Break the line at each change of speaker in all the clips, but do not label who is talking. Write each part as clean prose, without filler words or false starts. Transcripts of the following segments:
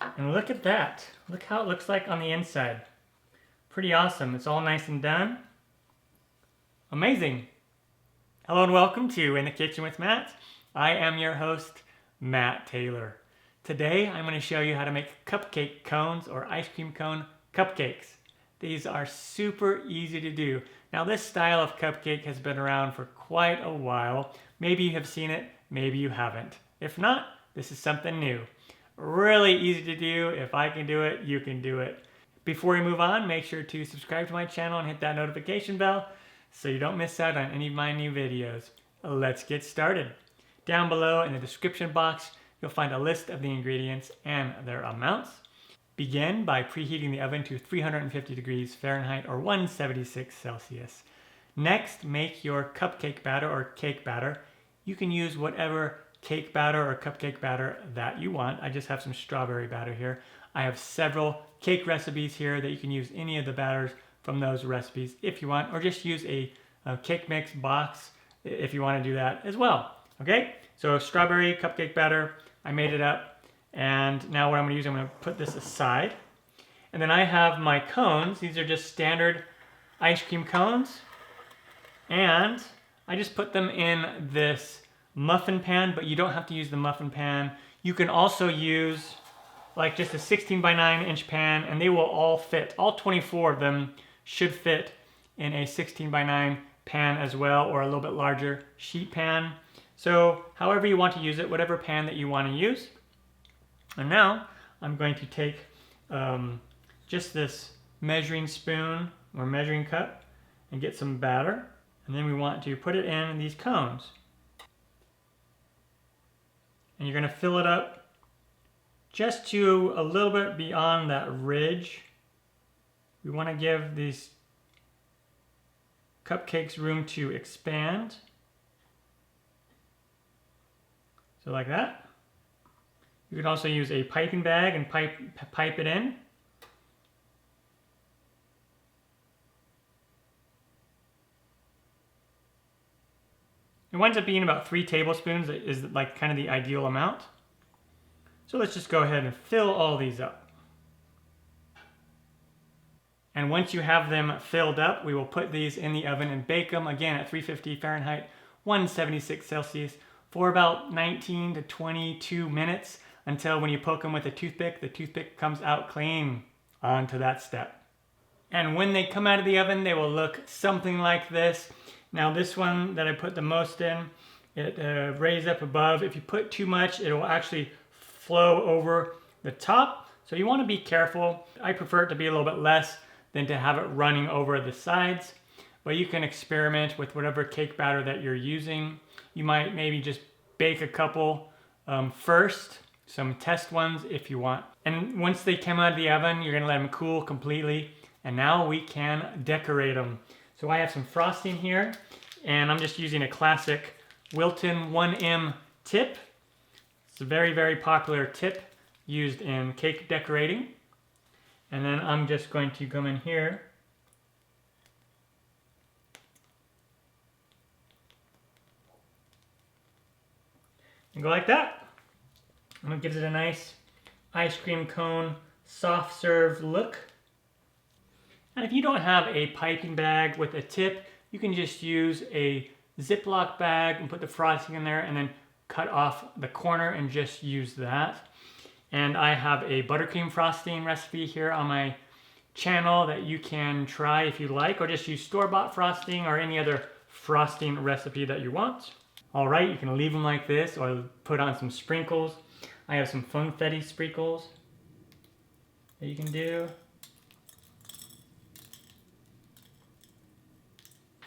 And look at that. Look how it looks like on the inside. Pretty awesome. It's all nice and done. Amazing. Hello and welcome to In the Kitchen with Matt. I am your host, Matt Taylor. Today I'm going to show you how to make cupcake cones or ice cream cone cupcakes. These are super easy to do. Now this style of cupcake has been around for quite a while. Maybe you have seen it, maybe you haven't. If not, this is something new. Really easy to do. If I can do it, you can do it. Before we move on, make sure to subscribe to my channel and hit that notification bell so you don't miss out on any of my new videos. Let's get started. Down below in the description box, you'll find a list of the ingredients and their amounts. Begin by preheating the oven to 350 degrees Fahrenheit or 176 Celsius. Next, make your cupcake batter or cake batter. You can use whatever cake batter or cupcake batter that you want. I just have some strawberry batter here. I have several cake recipes here that you can use any of the batters from those recipes if you want, or just use a cake mix box if you want to do that as well. Okay, so strawberry cupcake batter, I made it up, and now what I'm going to use, I'm going to put this aside. And then I have my cones. These are just standard ice cream cones, and I just put them in this muffin pan, but you don't have to use the muffin pan. You can also use like just a 16 by 9 inch pan, and they will all fit. All 24 of them should fit in a 16 by 9 pan as well, or a little bit larger sheet pan. So however you want to use it, whatever pan that you want to use. And now I'm going to take just this measuring spoon or measuring cup and get some batter. And then we want to put it in these cones. And you're going to fill it up just to a little bit beyond that ridge. We want to give these cupcakes room to expand. So like that. You could also use a piping bag and pipe it in. It winds up being about 3 tablespoons is like kind of the ideal amount. So let's just go ahead and fill all these up. And once you have them filled up, we will put these in the oven and bake them again at 350 Fahrenheit, 176 Celsius for about 19 to 22 minutes until when you poke them with a toothpick, the toothpick comes out clean onto that step. And when they come out of the oven, they will look something like this. Now this one that I put the most in, it raised up above. If you put too much, it will actually flow over the top. So you want to be careful. I prefer it to be a little bit less than to have it running over the sides. But you can experiment with whatever cake batter that you're using. You might maybe just bake a couple first, some test ones if you want. And once they come out of the oven, you're going to let them cool completely. And now we can decorate them. So I have some frosting here, and I'm just using a classic Wilton 1M tip. It's a very, very popular tip used in cake decorating. And then I'm just going to come in here and go like that. And it gives it a nice ice cream cone, soft serve look. And if you don't have a piping bag with a tip, you can just use a Ziploc bag and put the frosting in there and then cut off the corner and just use that. And I have a buttercream frosting recipe here on my channel that you can try if you like, or just use store-bought frosting or any other frosting recipe that you want. All right, you can leave them like this or put on some sprinkles. I have some funfetti sprinkles that you can do.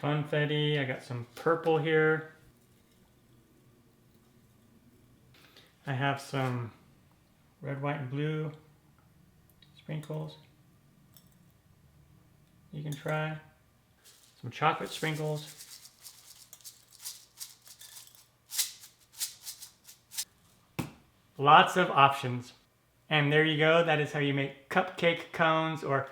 Funfetti, I got some purple here. I have some red, white, and blue sprinkles you can try. Some chocolate sprinkles. Lots of options. And there you go. That is how you make cupcake cones or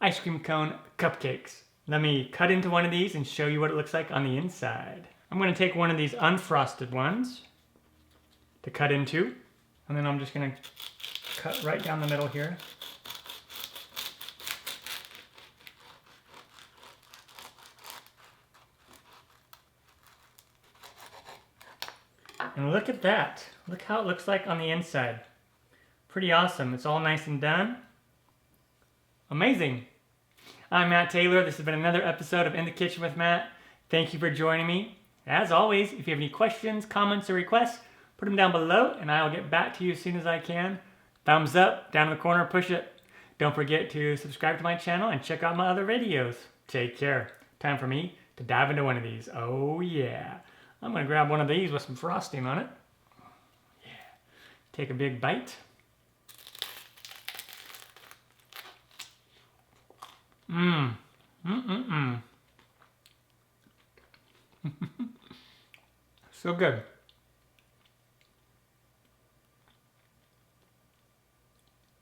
ice cream cone cupcakes. Let me cut into one of these and show you what it looks like on the inside. I'm going to take one of these unfrosted ones to cut into, and then I'm just going to cut right down the middle here. And look at that. Look how it looks like on the inside. Pretty awesome. It's all nice and done. Amazing. I'm Matt Taylor. This has been another episode of In the Kitchen with Matt. Thank you for joining me. As always, if you have any questions, comments, or requests, put them down below and I will get back to you as soon as I can. Thumbs up, down in the corner, push it. Don't forget to subscribe to my channel and check out my other videos. Take care. Time for me to dive into one of these. Oh yeah. I'm going to grab one of these with some frosting on it. Yeah. Take a big bite. Mmm. So good.